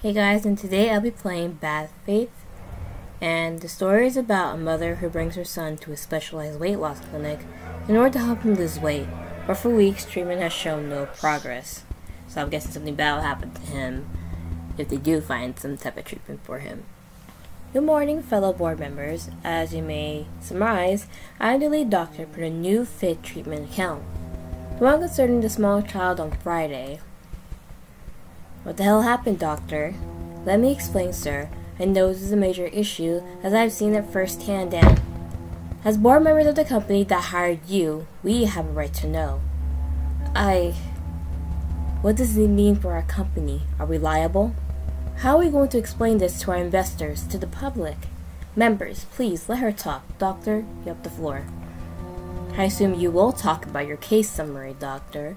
Hey guys, and today I'll be playing Bad Faith, and the story is about a mother who brings her son to a specialized weight loss clinic in order to help him lose weight, but for weeks treatment has shown no progress. So I'm guessing something bad will happen to him if they do find some type of treatment for him. Good morning, fellow board members. As you may surmise, I am the lead doctor for the new FIT treatment account, the one concerning the small child on Friday. What the hell happened, doctor? Let me explain, sir. I know this is a major issue, as I've seen it firsthand, and as board members of the company that hired you, we have a right to know. What does it mean for our company? Are we liable? How are we going to explain this to our investors, to the public? Members, please, let her talk. Doctor, you have the floor. I assume you will talk about your case summary, doctor.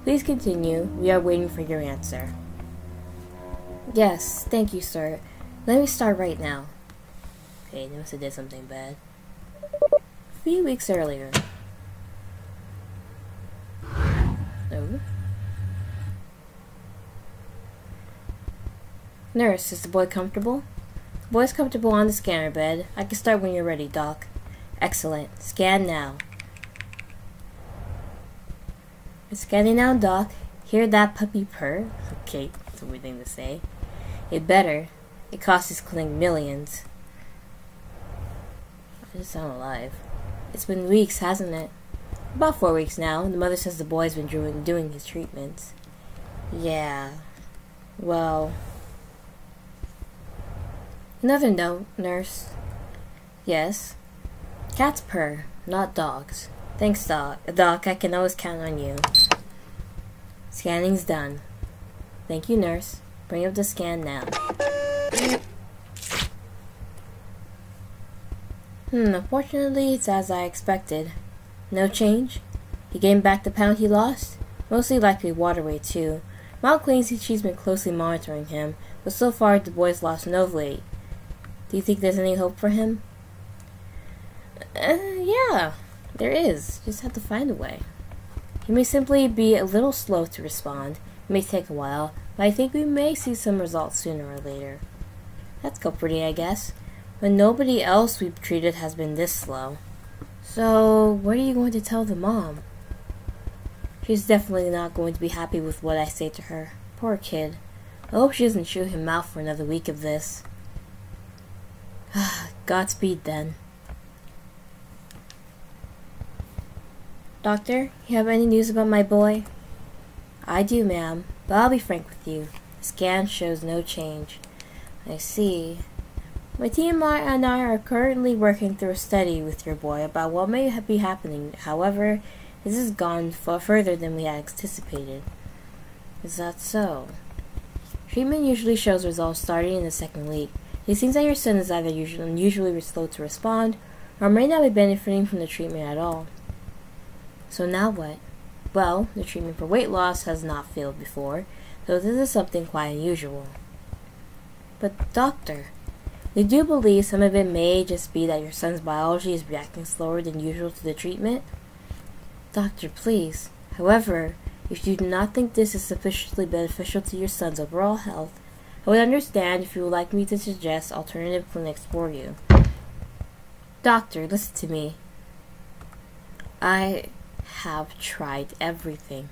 Please continue. We are waiting for your answer. Yes, thank you, sir. Let me start right now. Okay, they must have did something bad. A few weeks earlier. Oh. Nurse, is the boy comfortable? The boy's comfortable on the scanner bed. I can start when you're ready, Doc. Excellent. Scan now. It's scanning now, Doc. Hear that puppy purr? Okay, that's a weird thing to say. It better. It costs his clinic millions. I just sound alive. It's been weeks, hasn't it? About 4 weeks now. The mother says the boy's been doing his treatments. Yeah. Well. Another note, nurse. Yes. Cats purr, not dogs. Thanks, Doc. Doc, I can always count on you. Scanning's done. Thank you, nurse. Bring up the scan now. Unfortunately, it's as I expected. No change? He gained back the pound he lost? Mostly likely water weight, too. Mom claims she's been closely monitoring him, but so far the boy's lost no weight. Do you think there's any hope for him? Yeah, there is. Just have to find a way. He may simply be a little slow to respond. It may take a while, but I think we may see some results sooner or later. That's comforting, I guess. But nobody else we've treated has been this slow. So, what are you going to tell the mom? She's definitely not going to be happy with what I say to her. Poor kid. I hope she doesn't chew him out for another week of this. Godspeed, then. Doctor, you have any news about my boy? I do, ma'am, but I'll be frank with you. The scan shows no change. I see. My team and I are currently working through a study with your boy about what may be happening. However, this has gone far further than we had anticipated. Is that so? Treatment usually shows results starting in the second week. It seems that your son is either unusually slow to respond, or may not be benefiting from the treatment at all. So now what? Well, the treatment for weight loss has not failed before, though this is something quite unusual. But doctor, we do believe some of it may just be that your son's biology is reacting slower than usual to the treatment. Doctor, please. However, if you do not think this is sufficiently beneficial to your son's overall health, I would understand if you would like me to suggest alternative clinics for you. Doctor, listen to me. I have tried everything.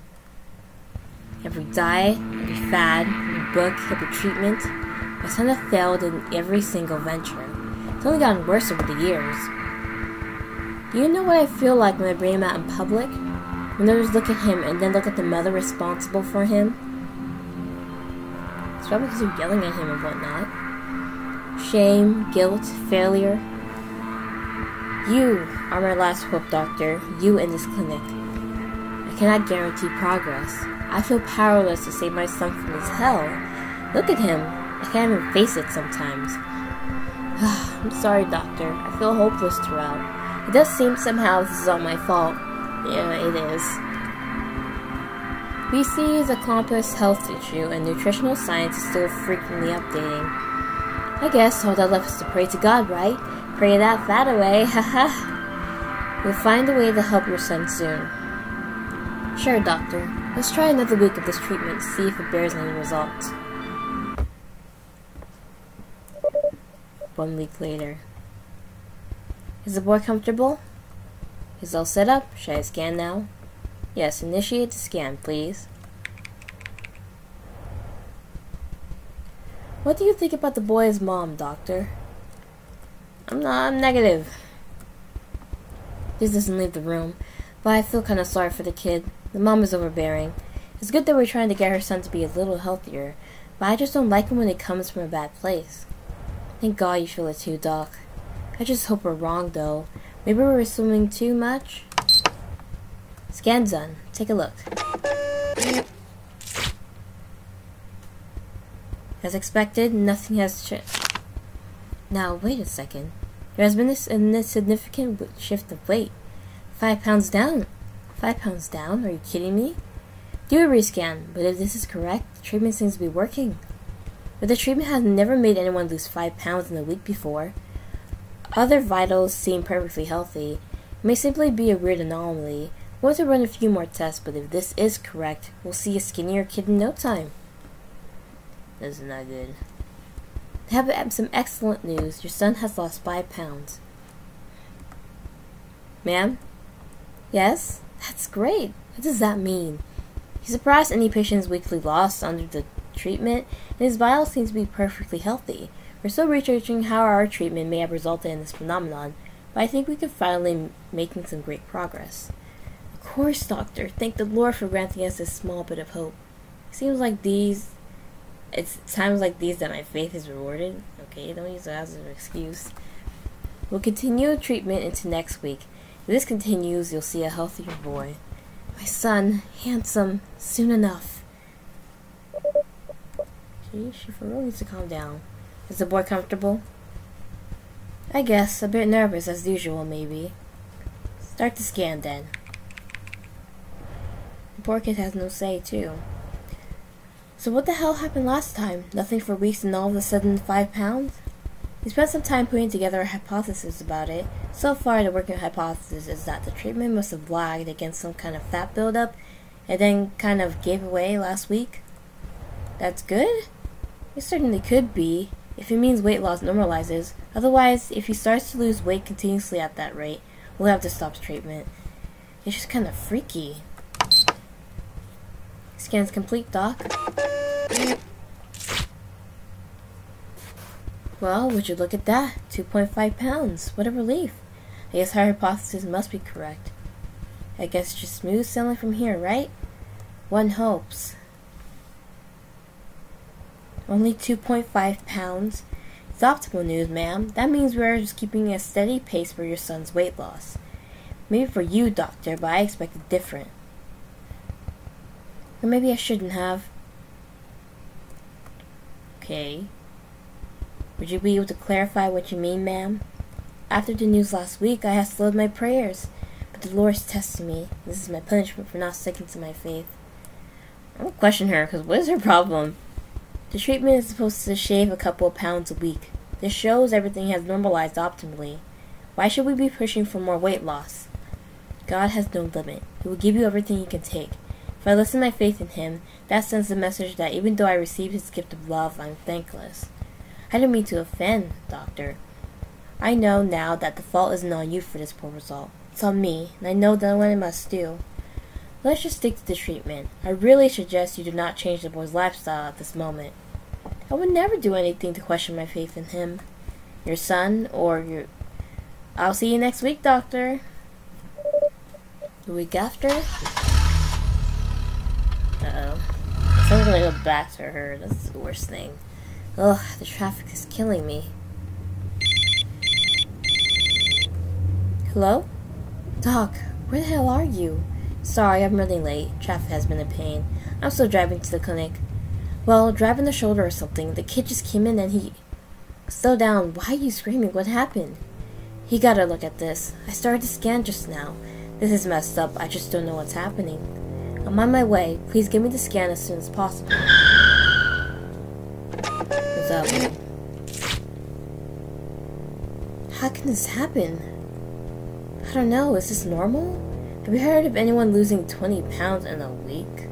Every diet, every fad, every book, every treatment. My son has failed in every single venture. It's only gotten worse over the years. Do you know what I feel like when I bring him out in public? When others look at him and then look at the mother responsible for him? It's probably because you're yelling at him and whatnot. Shame, guilt, failure. You are my last hope, doctor. You in this clinic. I cannot guarantee progress. I feel powerless to save my son from this hell. Look at him. I can't even face it sometimes. I'm sorry, doctor. I feel hopeless throughout. It does seem somehow this is all my fault. Yeah, it is. BC is a complex health issue, and nutritional science is still frequently updating. I guess all that left is to pray to God, right? Pray that fat away, haha. We'll find a way to help your son soon. Sure, doctor. Let's try another week of this treatment to see if it bears any results. 1 week later. Is the boy comfortable? He's all set up. Should I scan now? Yes, initiate the scan, please. What do you think about the boy's mom, doctor? I'm negative. Liz doesn't leave the room, but I feel kind of sorry for the kid. The mom is overbearing. It's good that we're trying to get her son to be a little healthier, but I just don't like him when it comes from a bad place. Thank God you feel it too, Doc. I just hope we're wrong, though. Maybe we're assuming too much? Scan done. Take a look. As expected, nothing has changed. Now, wait a second. There has been a significant shift of weight. 5 pounds down. 5 pounds down? Are you kidding me? Do a rescan, but if this is correct, the treatment seems to be working. But the treatment has never made anyone lose 5 pounds in a week before. Other vitals seem perfectly healthy. It may simply be a weird anomaly. We'll have to run a few more tests, but if this is correct, we'll see a skinnier kid in no time. This is not good. I have some excellent news. Your son has lost 5 pounds. Ma'am? Yes? That's great. What does that mean? He surpassed any patient's weekly loss under the treatment, and his vitals seem to be perfectly healthy. We're still researching how our treatment may have resulted in this phenomenon, but I think we could finally making some great progress. Of course, Doctor. Thank the Lord for granting us this small bit of hope. It's times like these that my faith is rewarded. Okay, don't use that as an excuse. We'll continue treatment into next week. If this continues, you'll see a healthier boy. My son, handsome, soon enough. Gee, she for real needs to calm down. Is the boy comfortable? I guess, a bit nervous as usual, maybe. Start the scan then. The poor kid has no say, too. So what the hell happened last time? Nothing for weeks and all of a sudden 5 pounds? We spent some time putting together a hypothesis about it. So far, the working hypothesis is that the treatment must have lagged against some kind of fat buildup and then kind of gave away last week. That's good? It certainly could be, if it means weight loss normalizes. Otherwise, if he starts to lose weight continuously at that rate, we'll have to stop treatment. It's just kind of freaky. Scan's complete, Doc. Well, would you look at that? 2.5 pounds. What a relief. I guess our hypothesis must be correct. I guess just smooth sailing from here, right? One hopes. Only 2.5 pounds? It's optimal news, ma'am. That means we're just keeping a steady pace for your son's weight loss. Maybe for you, Doctor, but I expected different. Or maybe I shouldn't have. Okay. Would you be able to clarify what you mean, ma'am? After the news last week, I have slowed my prayers, but the Lord is testing me. This is my punishment for not sticking to my faith. I don't question her, because what is her problem? The treatment is supposed to shave a couple of pounds a week. This shows everything has normalized optimally. Why should we be pushing for more weight loss? God has no limit. He will give you everything you can take. If I listen my faith in Him, that sends the message that even though I received His gift of love, I'm thankless. I didn't mean to offend, Doctor. I know now that the fault isn't on you for this poor result. It's on me, and I know that what I must do. Let's just stick to the treatment. I really suggest you do not change the boy's lifestyle at this moment. I would never do anything to question my faith in him. Your son, or your... I'll see you next week, Doctor. The week after? Uh-oh. Someone's gonna go back to her. That's the worst thing. Ugh, the traffic is killing me. Hello? Doc, where the hell are you? Sorry, I'm running late. Traffic has been a pain. I'm still driving to the clinic. Well, driving the shoulder or something. The kid just came in and he... Slow down. Why are you screaming? What happened? He gotta look at this. I started to scan just now. This is messed up. I just don't know what's happening. I'm on my way. Please give me the scan as soon as possible. What's up, man? How can this happen? I don't know. Is this normal? Have you heard of anyone losing 20 pounds in a week?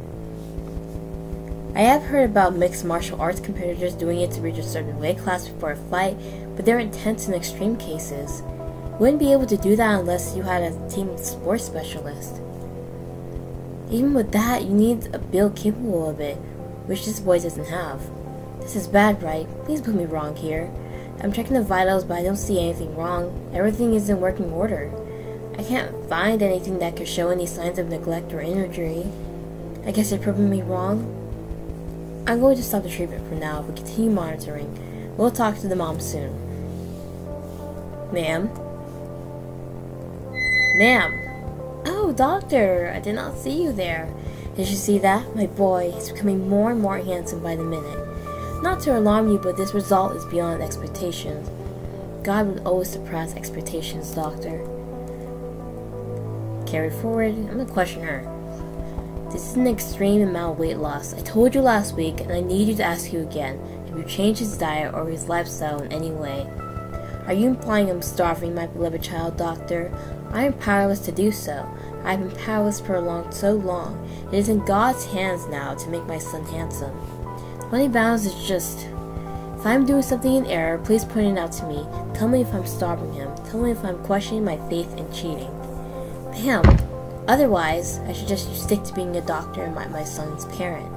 I have heard about mixed martial arts competitors doing it to reach a certain weight class before a fight, but they're intense in extreme cases. You wouldn't be able to do that unless you had a team sports specialist. Even with that, you need a build capable of it, which this boy doesn't have. This is bad, right? Please prove me wrong here. I'm checking the vitals, but I don't see anything wrong. Everything is in working order. I can't find anything that could show any signs of neglect or injury. I guess you're proving me wrong. I'm going to stop the treatment for now, but continue monitoring. We'll talk to the mom soon. Ma'am? Ma'am! Oh, doctor! I did not see you there. Did you see that? My boy is becoming more and more handsome by the minute. Not to alarm you, but this result is beyond expectations. God would always surpass expectations, doctor. Carry forward. I'm gonna question her. This is an extreme amount of weight loss. I told you last week, and I need you to ask you again. Have you changed his diet or his lifestyle in any way? Are you implying I'm starving my beloved child, doctor? I am powerless to do so. I have been powerless for so long. It is in God's hands now to make my son handsome. The only balance is just, if I'm doing something in error, please point it out to me. Tell me if I'm starving him. Tell me if I'm questioning my faith and cheating. Bam! Otherwise, I should just stick to being a doctor and my son's parent.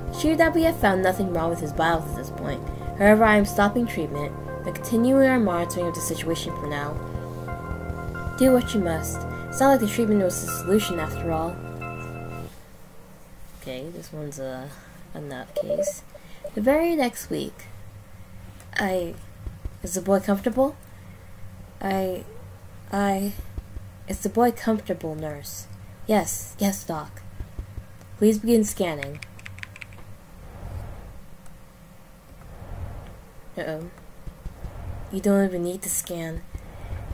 It's true that we have found nothing wrong with his vitals at this point. However, I am stopping treatment, but continuing our monitoring of the situation for now. Do what you must. It's not like the treatment was the solution after all. Okay, this one's a nutcase. The very next week, is the boy comfortable? Is the boy comfortable, nurse? Yes, doc. Please begin scanning. Uh-oh. You don't even need to scan.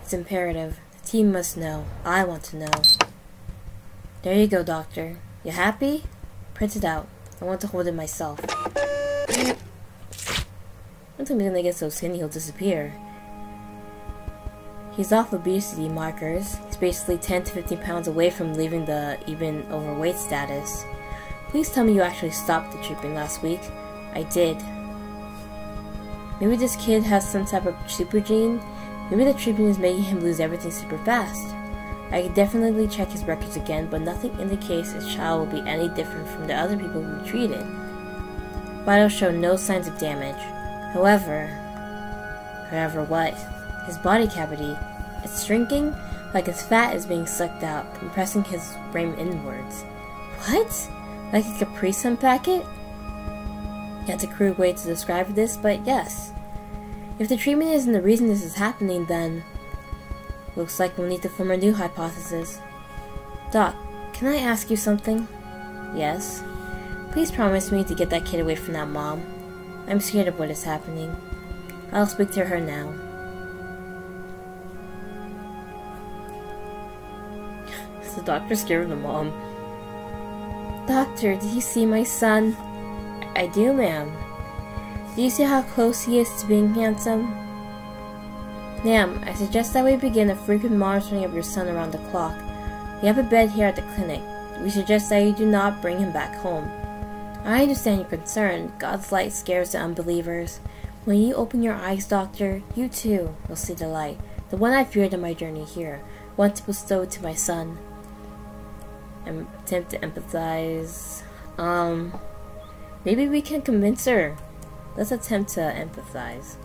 It's imperative. The team must know. I want to know. There you go, doctor. You happy? Print it out. I want to hold it myself. I don't think he's gonna get so skinny he'll disappear. He's off obesity markers. He's basically 10 to 15 pounds away from leaving the even overweight status. Please tell me you actually stopped the treatment last week. I did. Maybe this kid has some type of super gene. Maybe the treatment is making him lose everything super fast. I could definitely check his records again, but nothing indicates his child will be any different from the other people we treated. Vitals show no signs of damage. However what? His body cavity, it's shrinking like his fat is being sucked out, compressing his brain inwards. What? Like a Capri Sun packet? That's a crude way to describe this, but yes. If the treatment isn't the reason this is happening, then looks like we'll need to form a new hypothesis. Doc, can I ask you something? Yes. Please promise me to get that kid away from that mom. I'm scared of what is happening. I'll speak to her now. Is the doctor scared of the mom? Doctor, did you see my son? I do, ma'am. Do you see how close he is to being handsome? Ma'am, I suggest that we begin a frequent monitoring of your son around the clock. We have a bed here at the clinic. We suggest that you do not bring him back home. I understand your concern. God's light scares the unbelievers. When you open your eyes, doctor, you too will see the light. The one I feared on my journey here. Once bestowed to my son. Attempt to empathize. Maybe we can convince her. Let's attempt to empathize.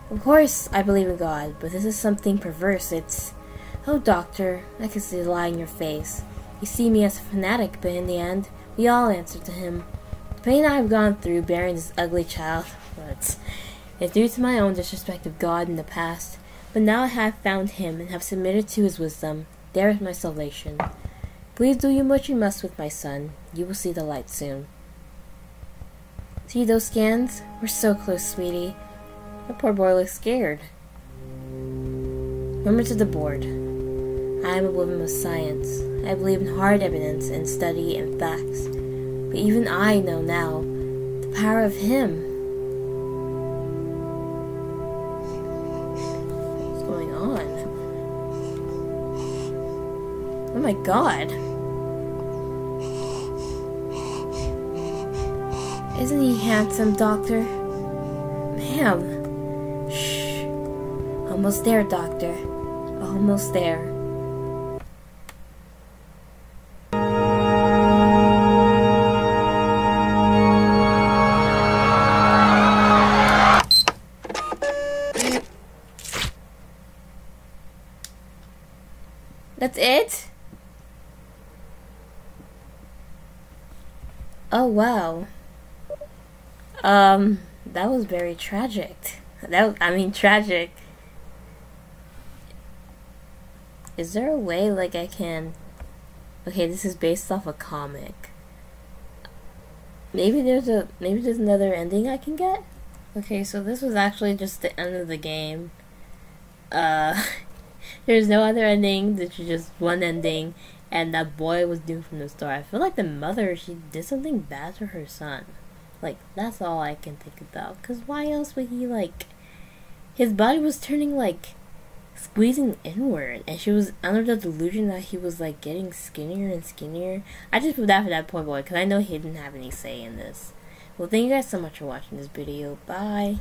Of course, I believe in God, but this is something perverse. It's... Oh, doctor, I can see the lie in your face. You see me as a fanatic, but in the end, we all answer to him. The pain I have gone through bearing this ugly child, it's due to my own disrespect of God in the past. But now I have found him and have submitted to his wisdom. There is my salvation. Please do what you must with my son. You will see the light soon. See those scans? We're so close, sweetie. The poor boy looks scared. Members of the board. I am a woman of science. I believe in hard evidence and study and facts. But even I know now the power of him. What's going on? Oh my god. Isn't he handsome, Doctor? Ma'am. Shh. Almost there, Doctor. Almost there. That's it? Oh wow. That was very tragic. Tragic. Is there a way, like, I can... Okay, this is based off a comic. Maybe there's another ending I can get? Okay, so this was actually just the end of the game. There's no other ending, there's just one ending, and that boy was doomed from the start. I feel like the mother, she did something bad to her son. Like, that's all I can think about. Because why else would he, like... His body was turning, like, squeezing inward, and she was under the delusion that he was, like, getting skinnier and skinnier. I just put that for that poor boy, because I know he didn't have any say in this. Well, thank you guys so much for watching this video. Bye.